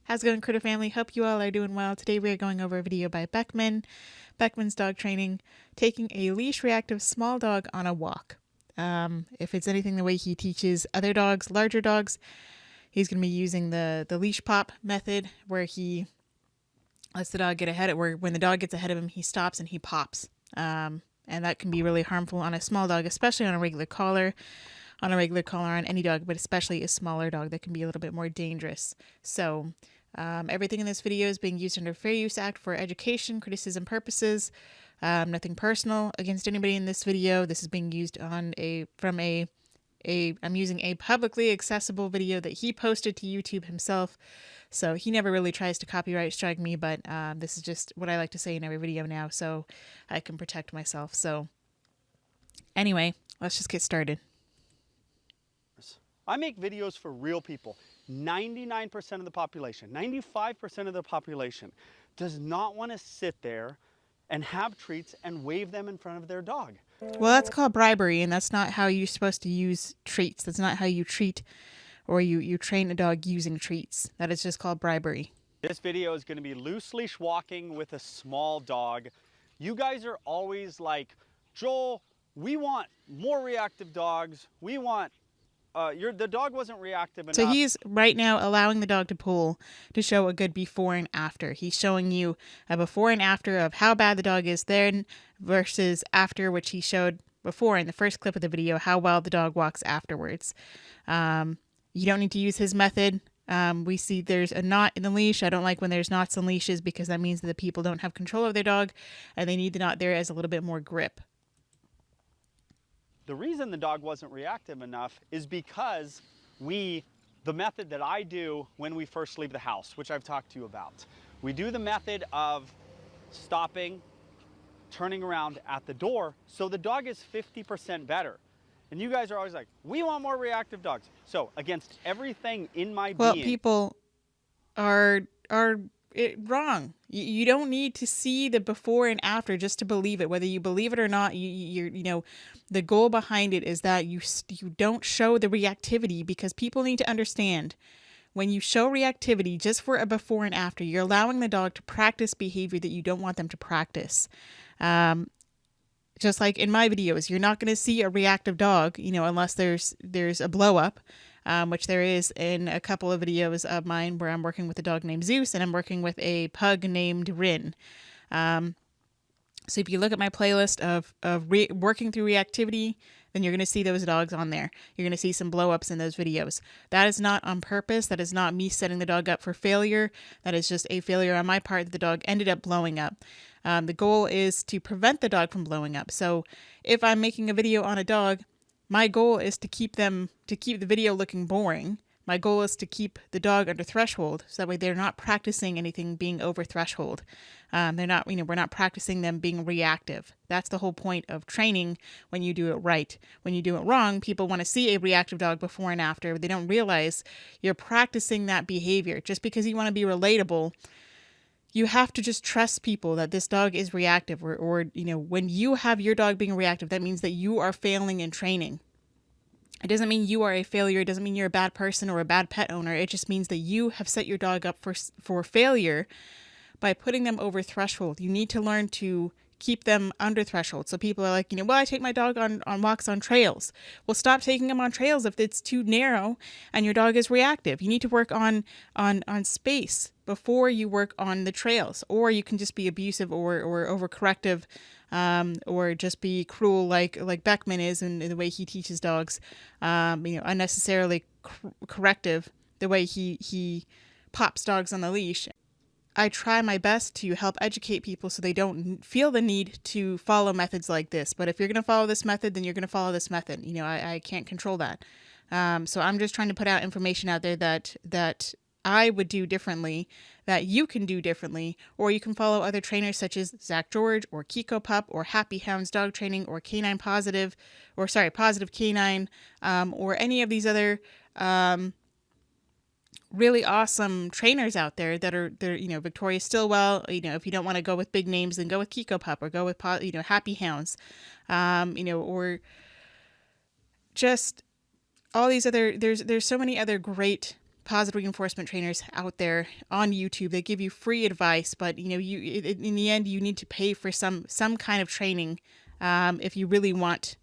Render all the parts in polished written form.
How's it going, Critter Family? Hope you all are doing well. Today we are going over a video by Beckman. Beckman's dog training, taking a leash reactive small dog on a walk. If it's anything the way he teaches other dogs, larger dogs, he's going to be using the leash pop method, where he lets the dog get ahead of, where when the dog gets ahead of him, he stops and he pops. And that can be really harmful on a small dog, especially on a regular collar. On any dog, but especially a smaller dog that can be a little bit more dangerous. So everything in this video is being used under Fair Use Act for education, criticism purposes. Nothing personal against anybody in this video. This is being used on I'm using a publicly accessible video that he posted to YouTube himself. So he never really tries to copyright strike me, but this is just what I like to say in every video now, so I can protect myself. So anyway, let's just get started. I make videos for real people. 99% of the population, 95% of the population does not want to sit there and have treats and wave them in front of their dog. Well, that's called bribery, and that's not how you're supposed to use treats. That's not how you treat or you train a dog using treats. That is just called bribery. This video is going to be loose leash walking with a small dog. You guys are always like, Joel, we want more reactive dogs. We want the dog wasn't reactive enough. So he's right now allowing the dog to pull to show a good before and after. He's showing you a before and after of how bad the dog is then versus after, which he showed before in the first clip of the video, how well the dog walks afterwards. You don't need to use his method. We see there's a knot in the leash. I don't like when there's knots in leashes because that means that the people don't have control of their dog and they need the knot there as a little bit more grip. The reason the dog wasn't reactive enough is because the method that I do when we first leave the house, which I've talked to you about, we do the method of stopping, turning around at the door, so the dog is 50% better. And you guys are always like, we want more reactive dogs. So against everything in my being. People are wrong. You don't need to see the before and after just to believe it. Whether you believe it or not, you know, the goal behind it is that you don't show the reactivity, because people need to understand when you show reactivity just for a before and after, you're allowing the dog to practice behavior that you don't want them to practice. Just like in my videos, you're not going to see a reactive dog, you know, unless there's a blow up. Which there is in a couple of videos of mine where I'm working with a dog named Zeus and I'm working with a pug named Rin. So if you look at my playlist of working through reactivity, then you're going to see those dogs on there. You're going to see some blow-ups in those videos. That is not on purpose. That is not me setting the dog up for failure. That is just a failure on my part that the dog ended up blowing up. The goal is to prevent the dog from blowing up. So if I'm making a video on a dog, my goal is to keep the video looking boring. My goal is to keep the dog under threshold, so that way they're not practicing anything being over threshold. They're not, we're not practicing them being reactive. That's the whole point of training when you do it right. When you do it wrong, people want to see a reactive dog before and after. They don't realize you're practicing that behavior. Just because you want to be relatable, you have to just trust people that this dog is reactive, or when you have your dog being reactive, that means that you are failing in training. It doesn't mean you are a failure. It doesn't mean you're a bad person or a bad pet owner. It just means that you have set your dog up for failure by putting them over threshold. You need to learn to keep them under threshold. So people are like, well, I take my dog on walks on trails. Well, stop taking them on trails if it's too narrow and your dog is reactive. You need to work on space before you work on the trails, or you can just be abusive or overcorrective, or just be cruel like Beckman is in the way he teaches dogs, unnecessarily corrective the way he pops dogs on the leash. I try my best to help educate people so they don't feel the need to follow methods like this. But if you're going to follow this method, then you're going to follow this method. I can't control that. So I'm just trying to put out information out there that I would do differently, that you can do differently, or you can follow other trainers such as Zach George or Kiko Pup or Happy Hounds Dog Training or Positive Canine, or any of these other really awesome trainers out there that are Victoria Stillwell. If you don't want to go with big names, then go with Kiko Pup or go with Happy Hounds, or just all these other. There's so many other great positive reinforcement trainers out there on YouTube that give you free advice, but you know, in the end, you need to pay for some kind of training if you really want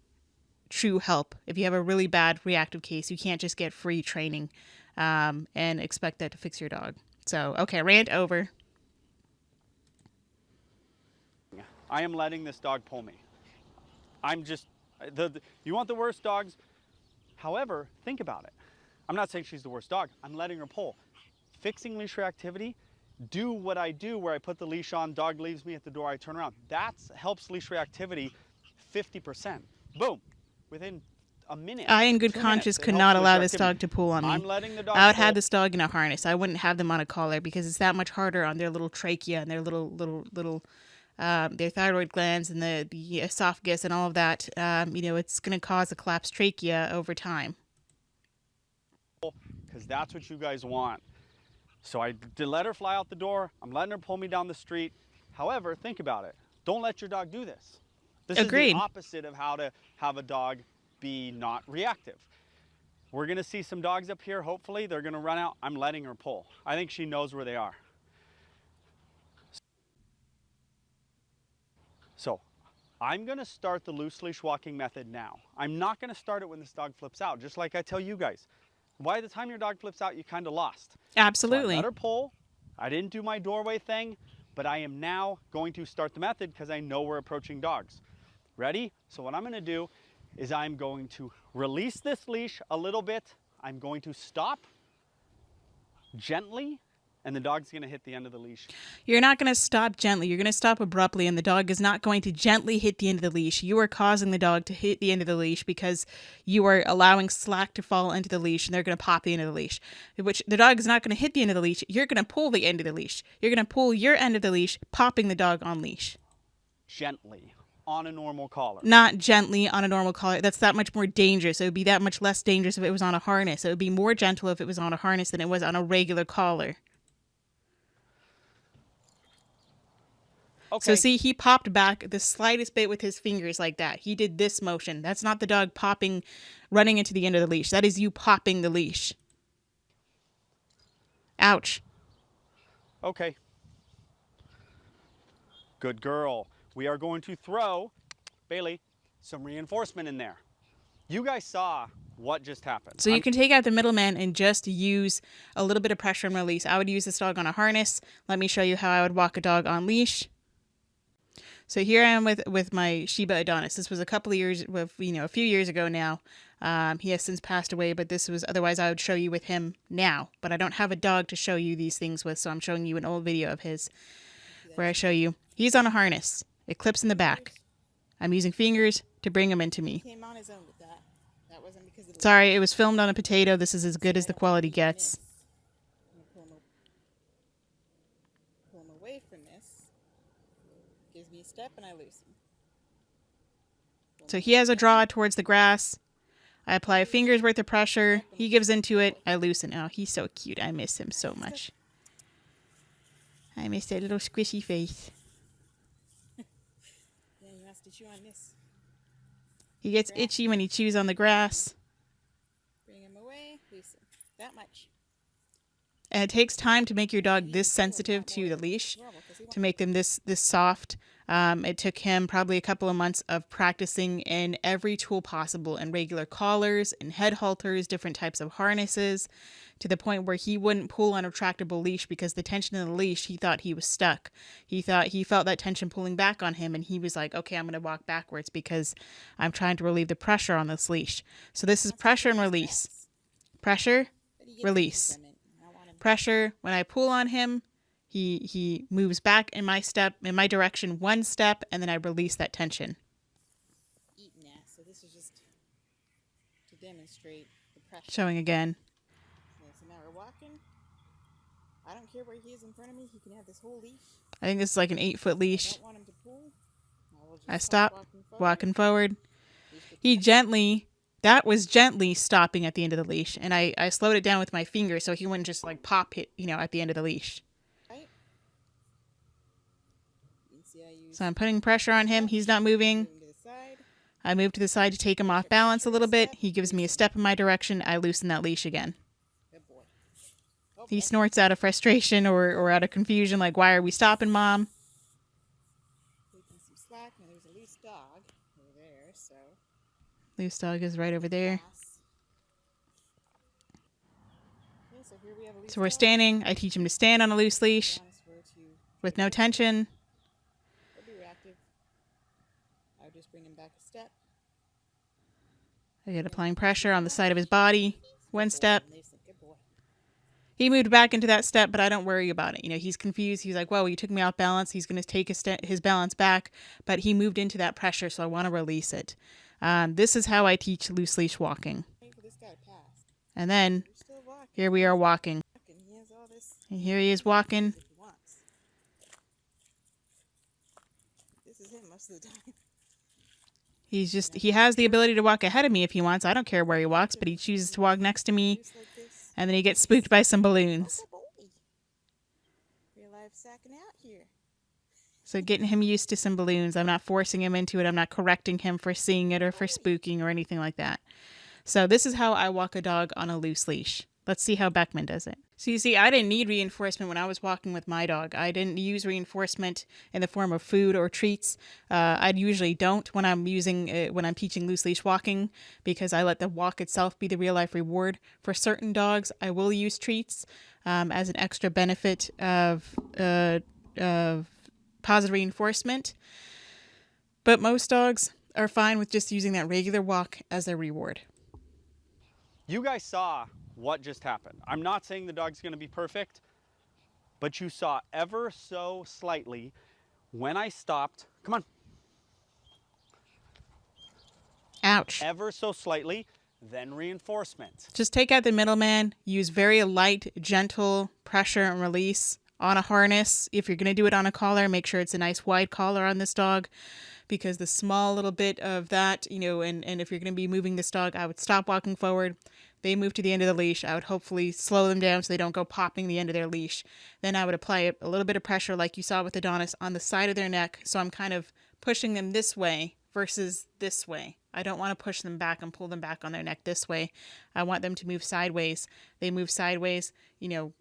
true help. If you have a really bad reactive case, you can't just get free training and expect that to fix your dog. So, okay, rant over. I am letting this dog pull me. I'm just, you want the worst dogs? However, think about it. I'm not saying she's the worst dog. I'm letting her pull. Fixing leash reactivity, do what I do where I put the leash on, dog leaves me at the door, I turn around. That helps leash reactivity 50%. Boom. Within a minute. I, in good 2 conscience, minutes, could it not helps allow leash this dog reactivity. to pull on me. I'm letting the dog I would pull. have this dog in a harness. I wouldn't have them on a collar because it's that much harder on their little trachea and their little their thyroid glands and the esophagus and all of that. You know, it's going to cause a collapsed trachea over time. Because that's what you guys want. So I did let her fly out the door. I'm letting her pull me down the street. However, think about it. Don't let your dog do this. This Agreed. is the opposite of how to have a dog be not reactive. We're going to see some dogs up here. Hopefully, they're going to run out. I'm letting her pull. I think she knows where they are. So I'm going to start the loose leash walking method now. I'm not going to start it when this dog flips out, just like I tell you guys. By the time your dog flips out, you kind of lost. Absolutely. So I let her pull. I didn't do my doorway thing, but I am now going to start the method because I know we're approaching dogs. Ready? So what I'm going to do is I'm going to release this leash a little bit. I'm going to stop gently, and the dog's going to hit the end of the leash. You're not going to stop gently. You're going to stop abruptly, and the dog is not going to gently hit the end of the leash. You are causing the dog to hit the end of the leash because you are allowing slack to fall into the leash, and they're going to pop the end of the leash. Which the dog is not going to hit the end of the leash. You're going to pull the end of the leash. You're going to pull your end of the leash, popping the dog on leash. Gently, on a normal collar. Not gently on a normal collar. That's that much more dangerous. It would be that much less dangerous if it was on a harness. It would be more gentle if it was on a harness than it was on a regular collar. Okay. So see, he popped back the slightest bit with his fingers like that. He did this motion. That's not the dog popping, running into the end of the leash. That is you popping the leash. Ouch. Okay. Good girl. We are going to throw, Bailey, some reinforcement in there. You guys saw what just happened. So you can take out the middleman and just use a little bit of pressure and release. I would use this dog on a harness. Let me show you how I would walk a dog on leash. So here I am with my Shiba Adonis. This was a couple of years, a few years ago now. He has since passed away, but this was, otherwise I would show you with him now. But I don't have a dog to show you these things with, so I'm showing you an old video of his where I show you. He's on a harness. It clips in the back. I'm using fingers to bring him into me. He came on his own with that. That wasn't because of the Sorry, it was filmed on a potato. This is as good as the quality gets. I'm gonna pull him away from this. Gives me a step and I loosen. So he has a draw towards the grass. I apply a finger's worth of pressure. He gives into it. I loosen. Oh, he's so cute. I miss him so much. I miss that little squishy face. Yeah, he has to chew on this. He gets itchy when he chews on the grass. Bring him away, loosen. That much. And it takes time to make your dog this sensitive to the leash, to make them this soft. It took him probably a couple of months of practicing in every tool possible, in regular collars, in head halters, different types of harnesses, to the point where he wouldn't pull on a retractable leash because the tension in the leash, he thought he was stuck. He felt that tension pulling back on him, and he was like, okay, I'm going to walk backwards because I'm trying to relieve the pressure on this leash. So this is pressure and release. Pressure, release. Pressure, when I pull on him, he moves back in my direction one step, and then I release that tension. Eating that. So this is just to demonstrate the pressure. Showing again. Okay, so now we're walking. I don't care where he is in front of me. He can have this whole leash. I think this is like an 8-foot I leash. don't want him to pull. I will just I stop, walking forward. Leash gets He gently, that was gently stopping at the end of the leash, and I slowed it down with my finger so he wouldn't just like pop hit, at the end of the leash. tight. You can see I use So I'm putting pressure on him. He's not moving. moving to the side. I move to the side to take him off balance a little bit. He gives me a step in my direction. I loosen that leash again. Good boy. He snorts out of frustration or out of confusion, like, why are we stopping, Mom? Taking some slack. Now there's a loose dog over there, so. Loose dog is right over there. Pass. Okay, so here we have a loose So we're dog. standing. I teach him to stand on a loose leash Honest where to with no tension. He'll be reactive. I would just bring him back a step. I get applying pressure on the side of his body. One step. Nathan, good boy. He moved back into that step, but I don't worry about it. You know, he's confused. He's like, whoa, you took me off balance. He's going to take his balance back. But he moved into that pressure, so I want to release it. This is how I teach loose leash walking. Wait for this guy to pass. And then You're still walking. here we are walking. He has all this And here he is walking. if he wants. This is him most of the time. He has the ability to walk ahead of me if he wants. I don't care where he walks, but he chooses to walk next to me. Just like this. And then he gets spooked by some balloons. Oh, boy. Real life sacking out here. So getting him used to some balloons. I'm not forcing him into it. I'm not correcting him for seeing it or for spooking or anything like that. So this is how I walk a dog on a loose leash. Let's see how Beckman does it. So you see, I didn't need reinforcement when I was walking with my dog. I didn't use reinforcement in the form of food or treats. I usually don't when I'm teaching loose leash walking, because I let the walk itself be the real life reward. For certain dogs, I will use treats as an extra benefit of positive reinforcement. But most dogs are fine with just using that regular walk as their reward. You guys saw what just happened. I'm not saying the dog's going to be perfect, but you saw ever so slightly when I stopped. Come on. Ouch. Ever so slightly, then reinforcement. Just take out the middleman. Use very light, gentle pressure and release on a harness. If you're going to do it on a collar, make sure it's a nice wide collar on this dog, because the small little bit of that, and if you're going to be moving this dog, I would stop walking forward. They move to the end of the leash. I would hopefully slow them down so they don't go popping the end of their leash. Then I would apply a little bit of pressure, like you saw with Adonis, on the side of their neck. So I'm kind of pushing them this way versus this way. I don't want to push them back and pull them back on their neck this way. I want them to move sideways. They move sideways, a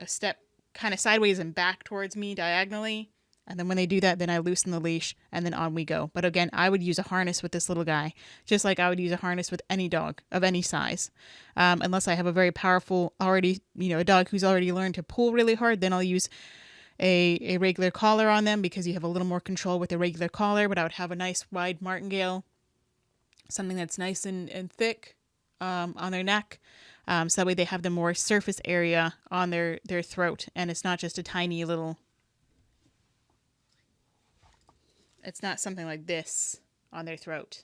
step kind of sideways and back towards me diagonally. And then when they do that, then I loosen the leash and then on we go. But again, I would use a harness with this little guy, just like I would use a harness with any dog of any size. Unless I have a very powerful a dog who's already learned to pull really hard, then I'll use a regular collar on them, because you have a little more control with a regular collar. But I would have a nice wide martingale, something that's nice and thick on their neck. So that way they have the more surface area on their throat. And it's not just a tiny little... It's not something like this on their throat.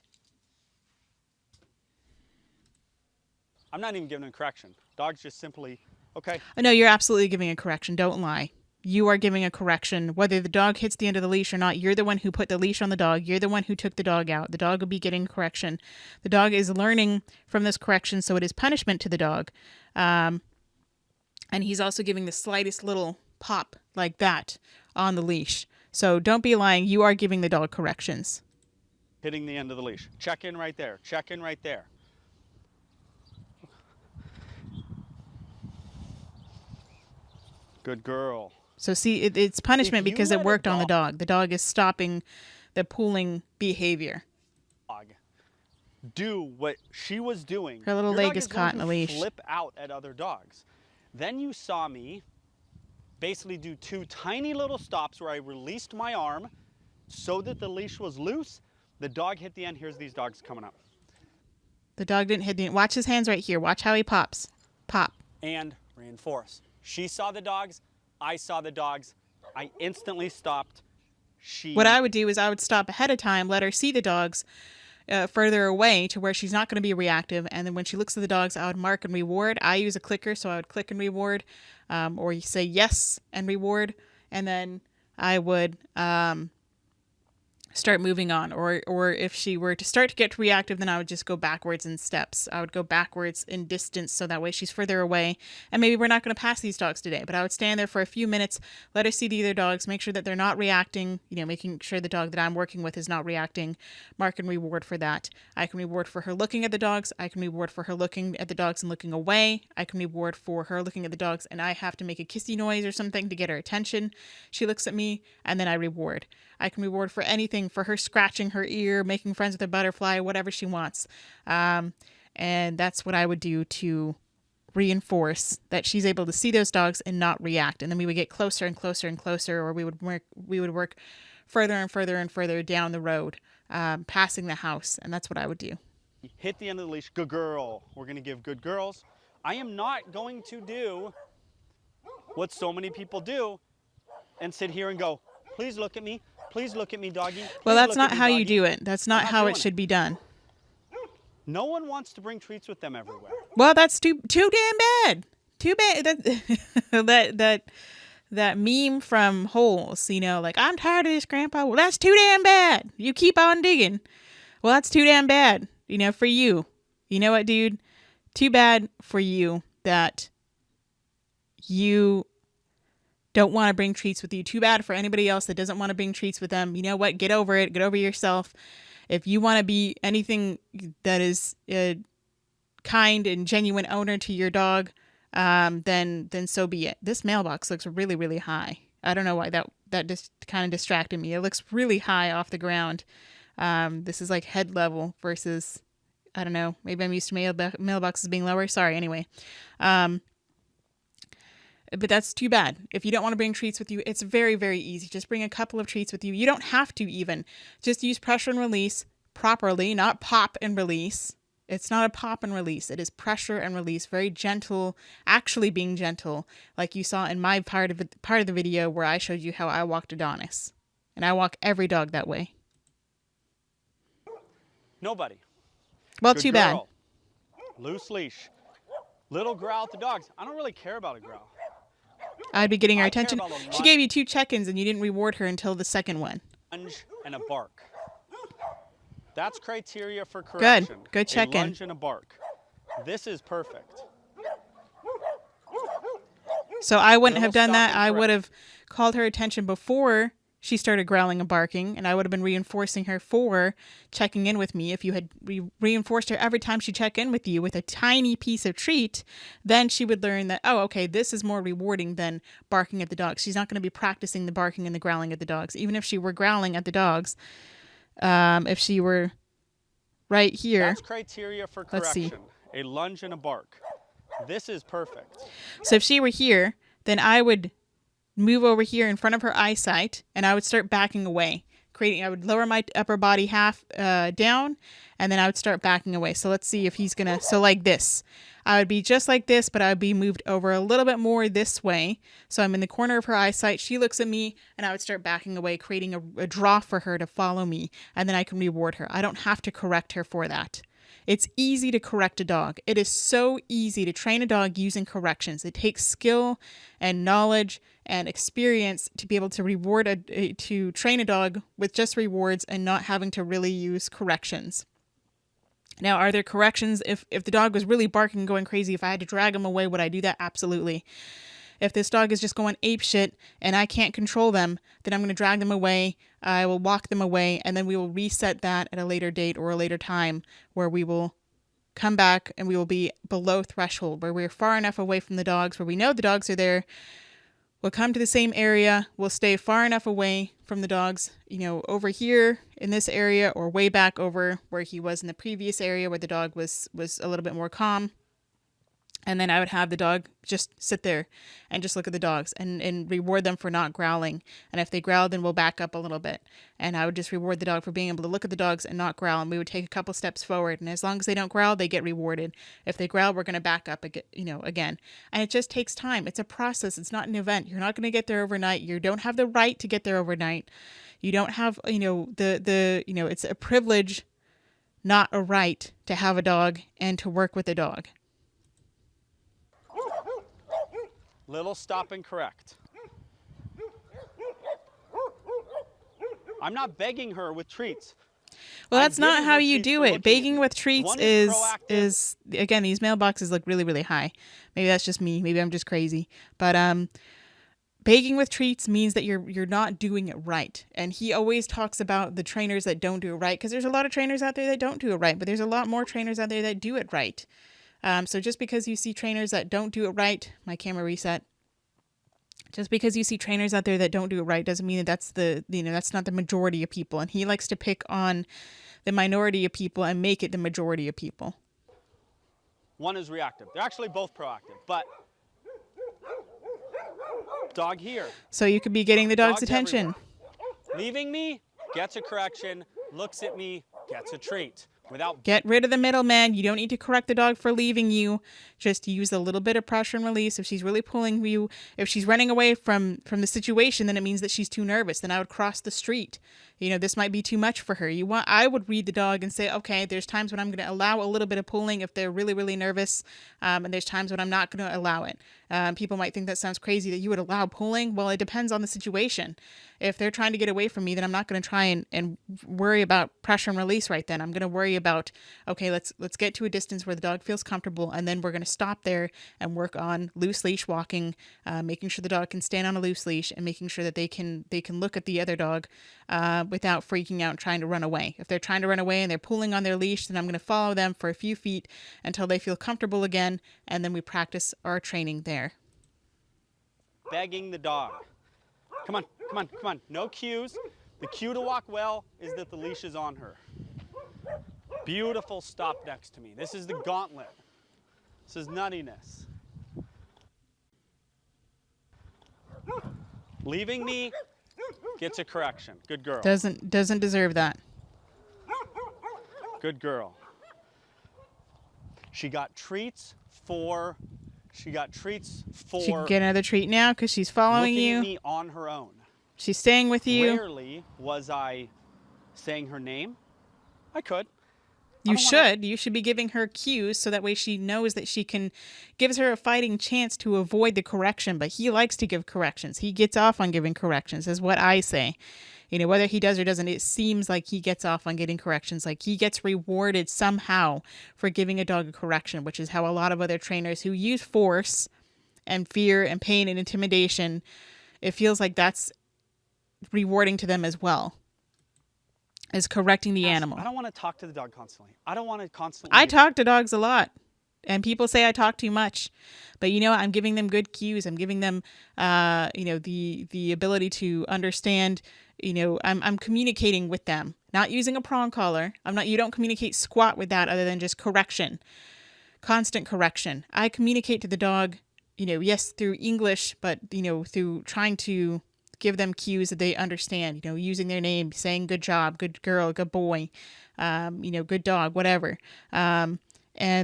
I'm not even giving a correction. Dog's just simply, okay. Oh, no, you're absolutely giving a correction. Don't lie. You are giving a correction. Whether the dog hits the end of the leash or not, you're the one who put the leash on the dog. You're the one who took the dog out. The dog will be getting correction. The dog is learning from this correction, so it is punishment to the dog. And he's also giving the slightest little pop like that on the leash. So don't be lying. You are giving the dog corrections. Hitting the end of the leash. Check in right there. Check in right there. Good girl. So see, it's punishment If you because it let a worked on the dog- dog. The dog is stopping the pulling behavior. Dog do what she was doing. Her little Your leg dog is going caught in to the leash. Flip out at other dogs. Then you saw me basically do two tiny little stops where I released my arm so that the leash was loose. The dog hit the end. Here's these dogs coming up. The dog didn't hit the... Watch his hands right here. Watch how he pops. Pop. And reinforce. She saw the dogs. I saw the dogs. I instantly stopped. What I would do is I would stop ahead of time, let her see the dogs further away to where she's not going to be reactive. And then when she looks at the dogs, I would mark and reward. I use a clicker, so I would click and reward. Or you say yes and reward. And then I would start moving on. Or if she were to start to get reactive, then I would just go backwards in steps. I would go backwards in distance so that way she's further away. And maybe we're not going to pass these dogs today, but I would stand there for a few minutes, let her see the other dogs, make sure that they're not reacting, making sure the dog that I'm working with is not reacting. Mark and reward for that. I can reward for her looking at the dogs. I can reward for her looking at the dogs and looking away. I can reward for her looking at the dogs and I have to make a kissy noise or something to get her attention. She looks at me and then I reward. I can reward for anything, for her scratching her ear, making friends with a butterfly, whatever she wants. And that's what I would do to reinforce that she's able to see those dogs and not react. And then we would get closer and closer and closer, or we would work further and further and further down the road, passing the house. And that's what I would do. Hit the end of the leash. Good girl. We're going to give good girls. I am not going to do what so many people do and sit here and go, please look at me. Please look at me, doggy. Well, that's not how you do it. That's not how it should be done. No one wants to bring treats with them everywhere. Well, that's too damn bad. Too bad. That meme from Holes, like, I'm tired of this, Grandpa. Well, that's too damn bad. You keep on digging. Well, that's too damn bad, for you. You know what, dude? Too bad for you that you don't want to bring treats with you. Too bad for anybody else that doesn't want to bring treats with them. You know what? Get over it. Get over yourself. If you want to be anything that is a kind and genuine owner to your dog, then so be it. This mailbox looks really, really high. I don't know why that just kind of distracted me. It looks really high off the ground. This is like head level versus, I don't know, maybe I'm used to mailboxes being lower. Sorry, anyway. But that's too bad. If you don't want to bring treats with you, it's very, very easy. Just bring a couple of treats with you. You don't have to even. Just use pressure and release properly, not pop and release. It's not a pop and release. It is pressure and release. Very gentle, actually being gentle, like you saw in my part of the video where I showed you how I walked Adonis. And I walk every dog that way. Nobody. Well, Good too girl. bad. Loose leash. Little growl at the dogs. I don't really care about a growl. I'd be getting her I care attention. about a She lot. gave you 2 check-ins and you didn't reward her until the second one. Lunge and a bark. That's criteria for correction. Good check-in. A lunge and a bark. This is perfect. So I wouldn't have Little done that. stop and I correct. would have called her attention before she started growling and barking, and I would have been reinforcing her for checking in with me. If you had reinforced her every time she checked in with you with a tiny piece of treat, then she would learn that, oh, okay, this is more rewarding than barking at the dogs. She's not going to be practicing the barking and the growling at the dogs. Even if she were growling at the dogs, if she were right here. That's criteria for Let's see. correction. A lunge and a bark. This is perfect. So if she were here, then I would move over here in front of her eyesight and I would start backing away. I would lower my upper body half down and then I would start backing away. So let's see if he's gonna, so like this. I would be just like this, but I would be moved over a little bit more this way. So I'm in the corner of her eyesight. She looks at me and I would start backing away, creating a draw for her to follow me. And then I can reward her. I don't have to correct her for that. It's easy to correct a dog. It is so easy to train a dog using corrections. It takes skill and knowledge and experience to be able to to train a dog with just rewards and not having to really use corrections. Now, are there corrections if the dog was really barking and going crazy? If I had to drag him away, would I do that? Absolutely. If this dog is just going ape shit and I can't control them, then I'm going to drag them away. I will walk them away, and then we will reset that at a later date or a later time where we will come back and we will be below threshold, where we're far enough away from the dogs, where we know the dogs are there. We'll come to the same area. We'll stay far enough away from the dogs, over here in this area or way back over where he was in the previous area where the dog was a little bit more calm. And then I would have the dog just sit there and just look at the dogs and reward them for not growling. And if they growl, then we'll back up a little bit. And I would just reward the dog for being able to look at the dogs and not growl. And we would take a couple steps forward. And as long as they don't growl, they get rewarded. If they growl, we're going to back up again. And it just takes time. It's a process. It's not an event. You're not going to get there overnight. You don't have the right to get there overnight. You don't have, it's a privilege, not a right, to have a dog and to work with a dog. Little stop and correct. I'm not begging her with treats. Well, I'm that's not giving how her you treats do for it. looking at Begging me. with treats One is proactive. again, these mailboxes look really, really high. Maybe that's just me. Maybe I'm just crazy. But begging with treats means that you're not doing it right. And he always talks about the trainers that don't do it right, because there's a lot of trainers out there that don't do it right, but there's a lot more trainers out there that do it right. So just because you see trainers that don't do it right, my camera reset. Just because you see trainers out there that don't do it right doesn't mean that that's not the majority of people. And he likes to pick on the minority of people and make it the majority of people. One is reactive. They're actually both proactive, but dog here. So you could be getting the dog's Dogs attention. everywhere. Leaving me, gets a correction, looks at me, gets a treat. Without Get rid of the middleman. You don't need to correct the dog for leaving you. Just use a little bit of pressure and release. If she's really pulling you, if she's running away from the situation, then it means that she's too nervous. Then I would cross the street. This might be too much for her. I would read the dog and say, okay, there's times when I'm going to allow a little bit of pulling if they're really, really nervous. And there's times when I'm not going to allow it. People might think that sounds crazy that you would allow pulling. Well, it depends on the situation. If they're trying to get away from me, then I'm not going to try and worry about pressure and release right then. I'm going to worry about, okay, let's get to a distance where the dog feels comfortable, and then we're going to stop there and work on loose leash walking, making sure the dog can stand on a loose leash, and making sure that they can look at the other dog without freaking out and trying to run away. If they're trying to run away and they're pulling on their leash, then I'm going to follow them for a few feet until they feel comfortable again, and then we practice our training there. begging the dog. Come on, come on, come on. No cues. The cue to walk well is that the leash is on her. Beautiful stop next to me. This is the gauntlet. This is nuttiness. Leaving me gets a correction. Good girl. Doesn't deserve that. Good girl. She got treats for. She can get another treat now because she's following looking you. at me on her own. She's staying with you. Rarely was I saying her name. I could. You should be giving her cues so that way she knows that gives her a fighting chance to avoid the correction. But he likes to give corrections. He gets off on giving corrections, is what I say. Whether he does or doesn't, it seems like he gets off on getting corrections. Like he gets rewarded somehow for giving a dog a correction, which is how a lot of other trainers who use force and fear and pain and intimidation, it feels like that's rewarding to them as well. Is correcting the animal. I don't want to talk to the dog constantly. I don't want to constantly. I talk to dogs a lot, and people say I talk too much, but I'm giving them good cues. I'm giving them, the ability to understand. I'm communicating with them, not using a prong collar. You don't communicate squat with that other than just correction, constant correction. I communicate to the dog, yes, through English, but through trying to give them cues that they understand, using their name, saying good job, good girl, good boy, good dog, whatever. And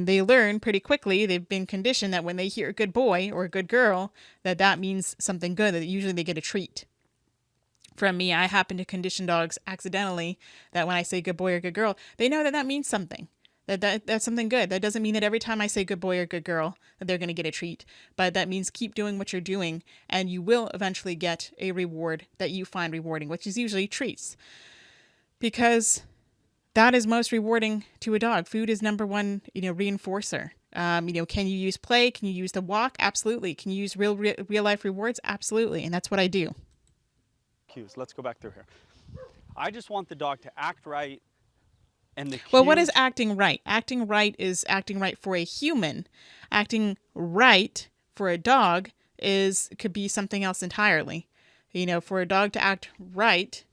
they learn pretty quickly. They've been conditioned that when they hear a good boy or a good girl, that means something good, that usually they get a treat. From me, I happen to condition dogs accidentally that when I say good boy or good girl, they know that means something. That's something good. That doesn't mean that every time I say good boy or good girl that they're going to get a treat, but that means keep doing what you're doing and you will eventually get a reward that you find rewarding, which is usually treats. Because that is most rewarding to a dog. Food is number one, reinforcer. Can you use play? Can you use the walk? Absolutely. Can you use real life rewards? Absolutely. And that's what I do. Cues. Let's go back through here. I just want the dog to act right. Well, what is acting right? Acting right is acting right for a human. Acting right for a dog could be something else entirely. For a dog to act right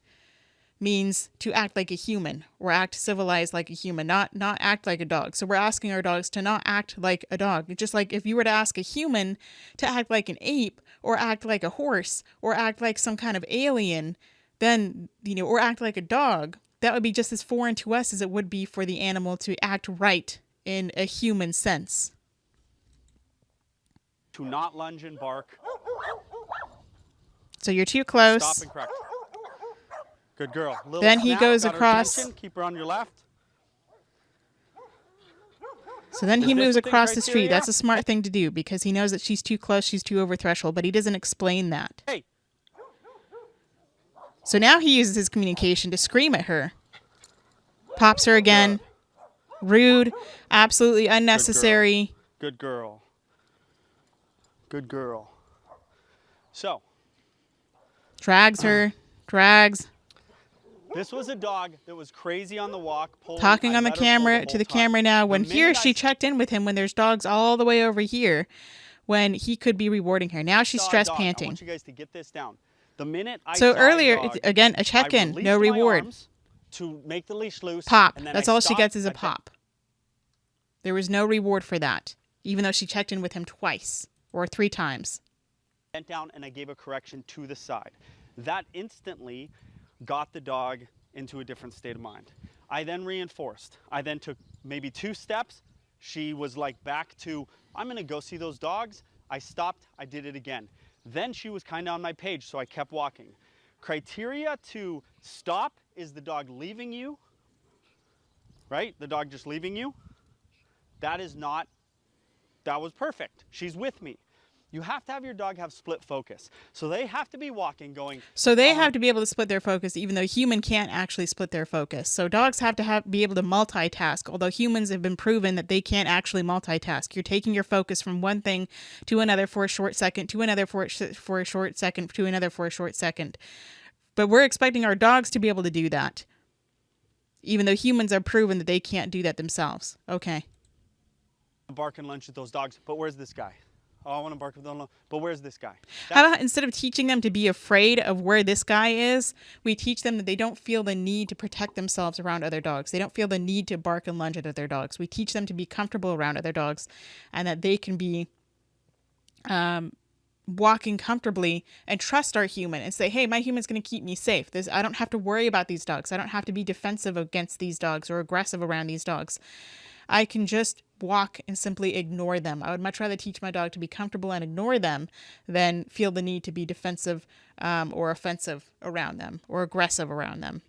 means to act like a human or act civilized like a human, not act like a dog. So we're asking our dogs to not act like a dog. Just like if you were to ask a human to act like an ape or act like a horse or act like some kind of alien, then, or act like a dog, that would be just as foreign to us as it would be for the animal to act right in a human sense. To not lunge and bark. So you're too close. Stop and correct. Good girl. Then he goes across. Keep her on your left. So then he moves across the street. That's a smart thing to do because he knows that she's too close, she's too over threshold, but he doesn't explain that. Hey. So now he uses his communication to scream at her. Pops her again. Rude. Absolutely unnecessary. Good girl. Good girl. So, Drags her. Drags. this was a dog that was crazy on the walk, pulling. Talking I on the let her pull camera whole to the time. camera now. When The here minute she checked in with him when there's dogs all the way over here, when he could be rewarding her. Now she's saw a stress dog. I panting. want you guys to get this down. The minute I So saw earlier, a dog, again, a I check-in, no released my reward. arms to make the leash loose. Pop. And then That's I all she stopped, gets is a I bent- pop. There was no reward for that, even though she checked in with him twice or 3 times. Bent down and I gave a correction to the side. That instantly got the dog into a different state of mind. I then reinforced. I then took maybe 2 steps. She was like back to, I'm gonna go see those dogs. I stopped, I did it again. Then she was kind of on my page, so I kept walking. Criteria to stop is the dog leaving you, right? The dog just leaving you. That was perfect. She's with me. You have to have your dog have split focus. So they have to be walking, going. So they have to be able to split their focus, even though human can't actually split their focus. So dogs have to be able to multitask, although humans have been proven that they can't actually multitask. You're taking your focus from one thing to another for a short second, to another for a short second, to another for a short second. But we're expecting our dogs to be able to do that, even though humans are proven that they can't do that themselves. Okay. Bark and lunge at those dogs, but where's this guy? Oh, I want to bark with them, but where's this guy? How about instead of teaching them to be afraid of where this guy is, we teach them that they don't feel the need to protect themselves around other dogs. They don't feel the need to bark and lunge at other dogs. We teach them to be comfortable around other dogs and that they can be walking comfortably and trust our human and say, hey, my human's going to keep me safe. I don't have to worry about these dogs. I don't have to be defensive against these dogs or aggressive around these dogs. I can just walk and simply ignore them. I would much rather teach my dog to be comfortable and ignore them than feel the need to be defensive or offensive around them or aggressive around them,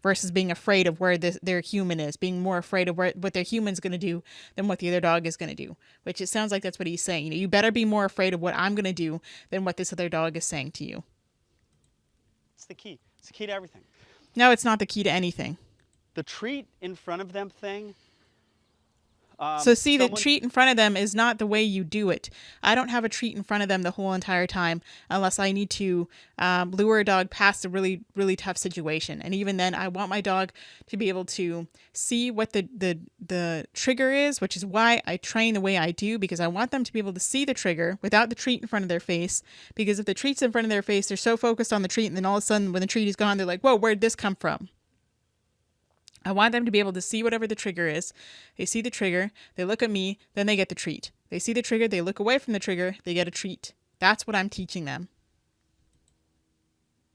versus being afraid of where their human is, being more afraid of what their human's going to do than what the other dog is going to do, which it sounds like that's what he's saying. You know, you better be more afraid of what I'm going to do than what this other dog is saying to you. It's the key. It's the key to everything. No, it's not the key to anything. The treat in front of them thing. So see, the treat in front of them is not the way you do it. I don't have a treat in front of them the whole entire time unless I need to lure a dog past a really, really tough situation. And even then, I want my dog to be able to see what the trigger is, which is why I train the way I do, because I want them to be able to see the trigger without the treat in front of their face. Because if the treat's in front of their face, they're so focused on the treat, and then all of a sudden when the treat is gone, they're like, whoa, where'd this come from? I want them to be able to see whatever the trigger is. They see the trigger, they look at me, then they get the treat. They see the trigger, they look away from the trigger, they get a treat. That's what I'm teaching them.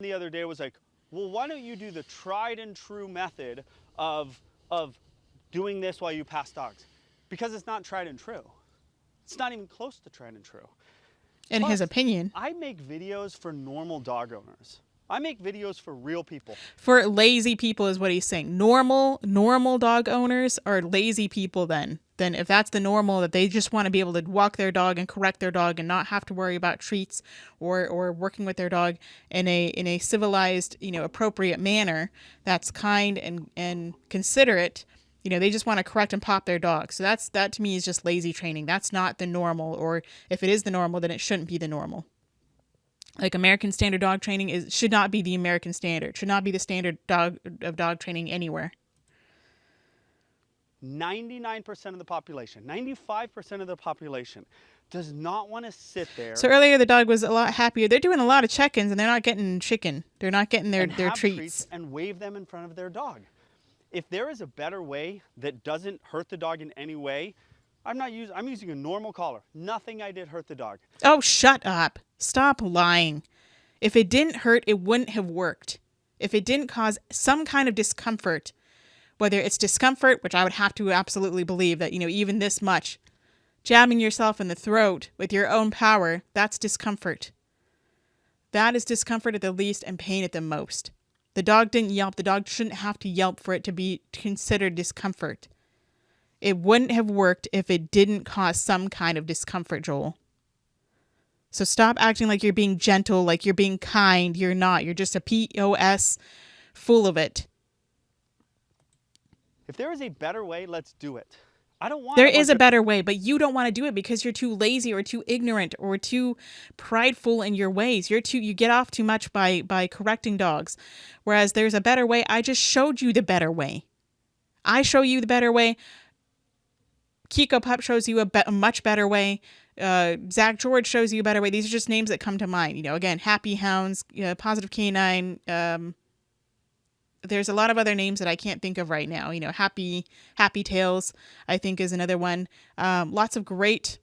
The other day was like, well, why don't you do the tried and true method of doing this while you pass dogs? Because it's not tried and true. It's not even close to tried and true. In his opinion. I make videos for normal dog owners. I make videos for real people. For lazy people is what he's saying. Normal dog owners are lazy people then. Then if that's the normal, that they just want to be able to walk their dog and correct their dog and not have to worry about treats or working with their dog in a civilized, appropriate manner that's kind and considerate. They just want to correct and pop their dog. So that to me is just lazy training. That's not the normal, or if it is the normal, then it shouldn't be the normal. Like American standard dog training should not be the American standard. Should not be the standard of dog training anywhere. 99% of the population, 95% of the population does not want to sit there. So earlier the dog was a lot happier. They're doing a lot of check-ins and they're not getting chicken. They're not getting their treats. And wave them in front of their dog. If there is a better way that doesn't hurt the dog in any way, I'm using a normal collar. Nothing I did hurt the dog. Oh, shut up. Stop lying. If it didn't hurt, it wouldn't have worked. If it didn't cause some kind of discomfort, whether it's discomfort, which I would have to absolutely believe that, even this much, jabbing yourself in the throat with your own power, that's discomfort. That is discomfort at the least and pain at the most. The dog didn't yelp. The dog shouldn't have to yelp for it to be considered discomfort. It wouldn't have worked if it didn't cause some kind of discomfort, Joel. So stop acting like you're being gentle, like you're being kind. You're not. You're just a POS full of it. If there is a better way, let's do it. I don't want There a is bunch a of better way, but you don't want to do it because you're too lazy or too ignorant or too prideful in your ways. You get off too much by correcting dogs. Whereas there's a better way. I just showed you the better way. I show you the better way. Kiko Pup shows you a much better way. Zach George shows you a better way. These are just names that come to mind. You know, again, Happy Hounds, Positive Canine. There's a lot of other names that I can't think of right now. You know, Happy Tails, I think, is another one. Lots of great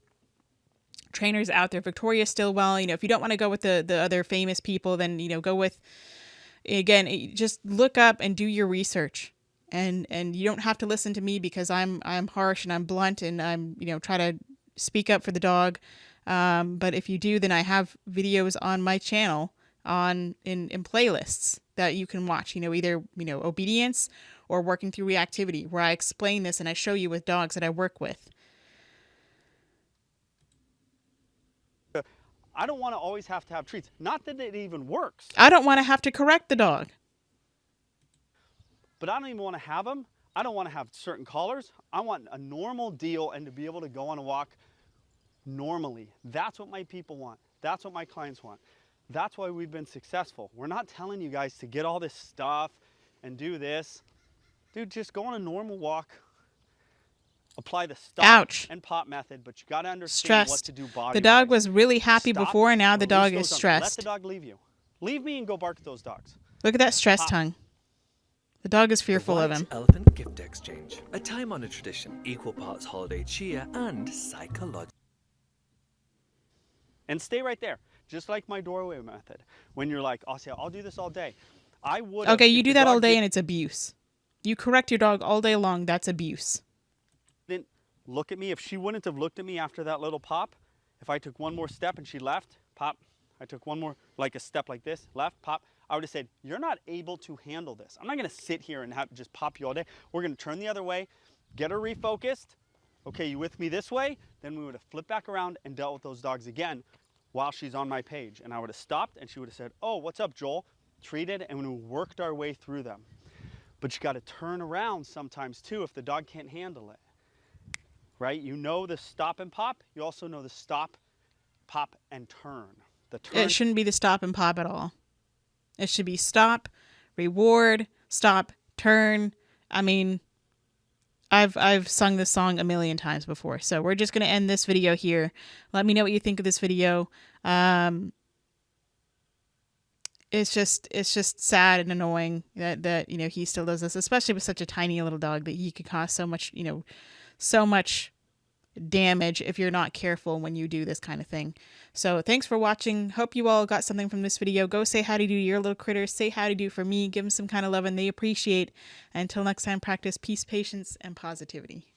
trainers out there. Victoria Stillwell. You know, if you don't want to go with the other famous people, then, you know, go with, again, just look up and do your research. And you don't have to listen to me because I'm harsh and I'm blunt and I'm, you know, try to speak up for the dog. But if you do, then I have videos on my channel in playlists that you can watch, you know, either, you know, obedience or working through reactivity, where I explain this and I show you with dogs that I work with. I don't want to always have to have treats. Not that it even works. I don't want to have to correct the dog. But I don't even want to have them. I don't want to have certain collars. I want a normal deal and to be able to go on a walk normally. That's what my people want. That's what my clients want. That's why we've been successful. We're not telling you guys to get all this stuff and do this. Dude, just go on a normal walk. Apply the stop Ouch. and pop method, but you got to understand Stressed. what to do body-wise. The dog was really happy Stop, before, and now the release dog those is arms. stressed. Let the dog leave you. Leave me and go bark at those dogs. Look at that stressed Pop. tongue. The dog is fearful The of White him. Elephant Gift Exchange, a time-honored tradition, equal parts holiday cheer and psychological. And stay right there, just like my doorway method. When you're like, oh, see, I'll do this all day. I would. Okay, you do that all day and it's abuse. You correct your dog all day long, that's abuse. Then look at me. If she wouldn't have looked at me after that little pop, if I took one more step and she left, pop. I took one more, like a step like this, left, pop. I would have said, you're not able to handle this. I'm not going to sit here and just pop you all day. We're going to turn the other way, get her refocused. Okay, you with me this way? Then we would have flipped back around and dealt with those dogs again while she's on my page. And I would have stopped and she would have said, oh, what's up, Joel? Treated, and we worked our way through them. But you got to turn around sometimes too if the dog can't handle it, right? You know the stop and pop. You also know the stop, pop, and turn. The turn. It shouldn't be the stop and pop at all. It should be stop, reward, stop, turn. I mean, I've sung this song a million times before. So we're just going to end this video here. Let me know what you think of this video. It's just sad and annoying that you know, he still does this, especially with such a tiny little dog, that he could cause so much, you know, so much damage if you're not careful when you do this kind of thing. So thanks for watching. Hope you all got something from this video. Go say hi to your little critters. Say hi to for me. Give them some kind of love and they appreciate. Until next time, practice peace, patience, and positivity.